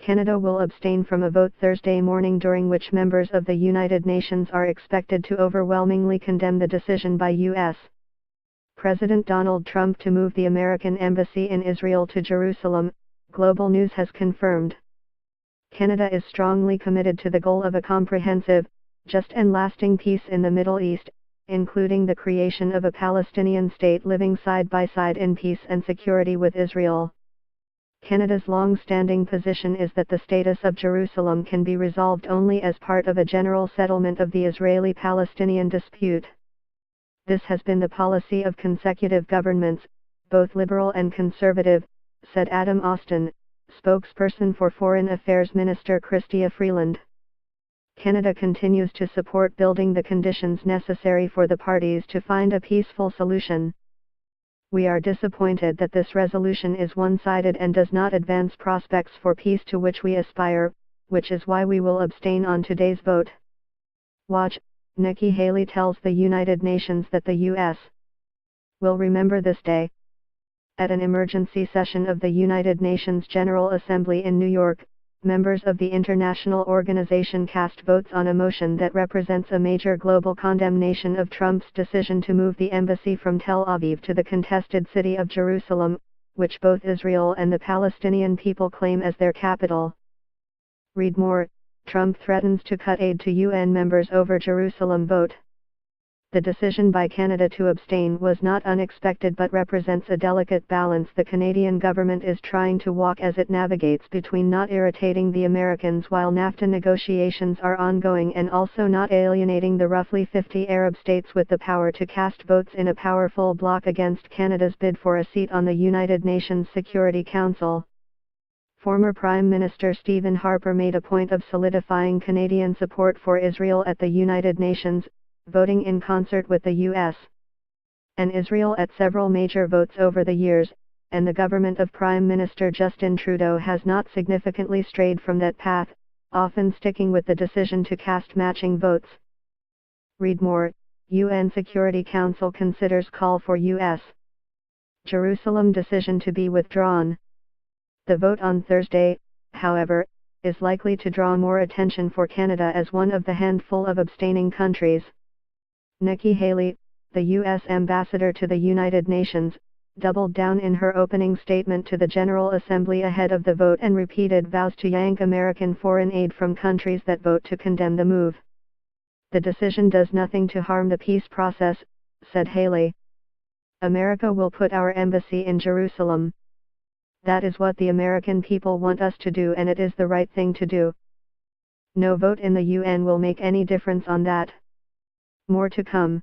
Canada will abstain from a vote Thursday morning during which members of the United Nations are expected to overwhelmingly condemn the decision by U.S. President Donald Trump to move the American embassy in Israel to Jerusalem, Global News has confirmed. Canada is strongly committed to the goal of a comprehensive, just and lasting peace in the Middle East, including the creation of a Palestinian state living side by side in peace and security with Israel. Canada's long-standing position is that the status of Jerusalem can be resolved only as part of a general settlement of the Israeli-Palestinian dispute. This has been the policy of consecutive governments, both liberal and conservative, said Adam Austin, spokesperson for Foreign Affairs Minister Chrystia Freeland. Canada continues to support building the conditions necessary for the parties to find a peaceful solution. We are disappointed that this resolution is one-sided and does not advance prospects for peace to which we aspire, which is why we will abstain on today's vote. Watch, Nikki Haley tells the United Nations that the U.S. will remember this day. At an emergency session of the United Nations General Assembly in New York, members of the international organization cast votes on a motion that represents a major global condemnation of Trump's decision to move the embassy from Tel Aviv to the contested city of Jerusalem, which both Israel and the Palestinian people claim as their capital. Read more. Trump threatens to cut aid to UN members over Jerusalem vote. The decision by Canada to abstain was not unexpected but represents a delicate balance the Canadian government is trying to walk as it navigates between not irritating the Americans while NAFTA negotiations are ongoing and also not alienating the roughly 50 Arab states with the power to cast votes in a powerful bloc against Canada's bid for a seat on the United Nations Security Council. Former Prime Minister Stephen Harper made a point of solidifying Canadian support for Israel at the United Nations, voting in concert with the U.S. and Israel at several major votes over the years, and the government of Prime Minister Justin Trudeau has not significantly strayed from that path, often sticking with the decision to cast matching votes. Read more. UN Security Council considers call for U.S. Jerusalem decision to be withdrawn. The vote on Thursday, however, is likely to draw more attention for Canada as one of the handful of abstaining countries. Nikki Haley, the U.S. ambassador to the United Nations, doubled down in her opening statement to the General Assembly ahead of the vote and repeated vows to yank American foreign aid from countries that vote to condemn the move. The decision does nothing to harm the peace process, said Haley. America will put our embassy in Jerusalem. That is what the American people want us to do and it is the right thing to do. No vote in the UN will make any difference on that. More to come.